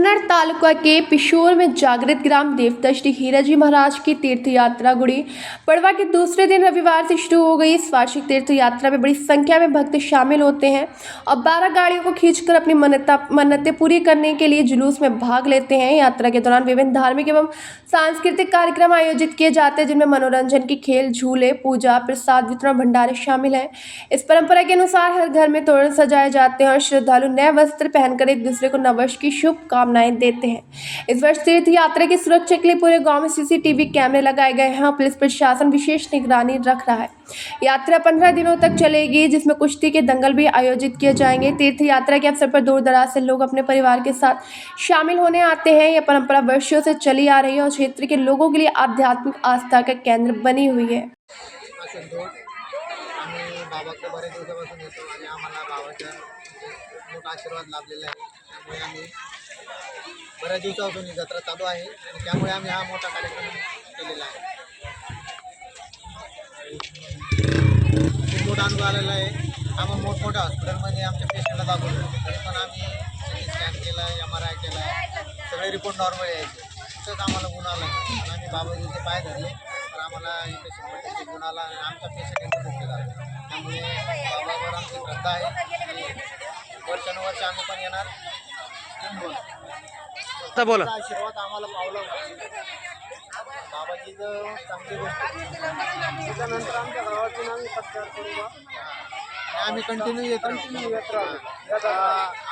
कन्नड़ तालुका के पिशोर में जागृत ग्राम देवता श्री हीराजी महाराज की तीर्थ यात्रा गुड़ी पड़वा के दूसरे दिन रविवार से शुरू हो गई। इस वार्षिक तीर्थ यात्रा में बड़ी संख्या में भक्त शामिल होते हैं और 12 गाड़ियों को खींचकर अपनी मन्नतें पूरी करने के लिए जुलूस में भाग लेते हैं। यात्रा के दौरान विभिन्न धार्मिक एवं सांस्कृतिक कार्यक्रम आयोजित किए जाते हैं, जिनमें मनोरंजन की खेल, झूले, पूजा, प्रसाद वितरण, भंडारे शामिल हैं। इस परंपरा के अनुसार हर घर में तोरण सजाए जाते हैं और श्रद्धालु नए वस्त्र पहनकर एक दूसरे को नववर्ष की शुभकामनाएं देते हैं। इस वर्ष तीर्थ यात्रा की सुरक्षा के लिए पूरे गांव में सीसीटीवी कैमरे लगाए गए हैं और पुलिस प्रशासन विशेष निगरानी रख रहा है। यात्रा 15 दिनों तक चलेगी, जिसमें कुश्ती के दंगल भी आयोजित किए जाएंगे। तीर्थ यात्रा के अवसर पर दूर दराज से लोग अपने परिवार के साथ शामिल होने आते हैं। यह परंपरा वर्षों से चली आ रही है और क्षेत्र के लोगों के लिए आध्यात्मिक आस्था का केंद्र बनी हुई है। बाबाकडे बरेच दिवसापासून येतो आणि आम्हाला बाबाचा मोठा आशीर्वाद लाभलेला आहे। त्यामुळे आम्ही बऱ्याच दिवसापासून ही जत्रा चालू आहे आणि त्यामुळे आम्ही हा मोठा कार्यक्रम केलेला आहे। खूप मोठा अनुभव आलेला आहे। आम्ही मोठमोठ्या हॉस्पिटलमध्ये आमच्या पेशंटला दाखवलं, तरी पण आम्ही स्कॅन केला, MRI केला, सगळे रिपोर्ट नॉर्मल यायचे। तिथंच आम्हाला गुण आला आणि आम्ही बाबाजीचे पाय धरले तर आम्हाला इथे 100% गुण आला आणि आमचा पेशंट एकदम मुक्त झाला। त्यामुळे बाबावर आमची श्रद्धा आहे आणि वर्षानुवर्ष आम्ही पण येणार। आता बोला, आशीर्वाद आम्हाला पावला बाबाजीचं चांगली गोष्ट। त्याच्यानंतर आमच्या गावातून आम्ही सत्कार करू आणि आम्ही कंटिन्यू येत राहू।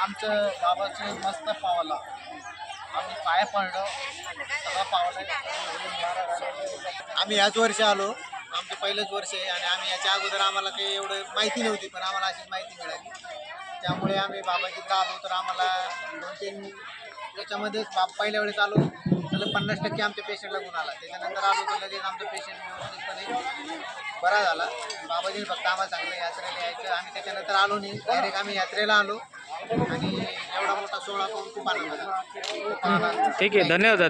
आमचं बाबाचं मस्त पावला, आम्ही पाय पडलो, सगळं पावलं। आम्ही याच वर्षी आलो, आमचं पहिलंच वर्ष आहे आणि आम्ही याच्या अगोदर आम्हाला काही एवढं माहिती नव्हती, पण आम्हाला अशीच माहिती मिळाली। त्यामुळे आम्ही बाबाजीकडे आलो तर आम्हाला 2-3 त्याच्यामध्येच पहिल्या वेळेस आलो तर 50% आमच्या पेशंटला गुण आला। त्याच्यानंतर आलो तर लगेच आमचा पेशंट व्यवस्थितपणे बरा झाला। बाबाजीने फक्त आम्हाला सांगितलं यात्रेला यायचं, आम्ही त्याच्यानंतर आलो नाही, डायरेक्ट आम्ही यात्रेला आलो आणि एवढा मोठा सोहळा करून खूप आनंद झाला। ठीक आहे, धन्यवाद.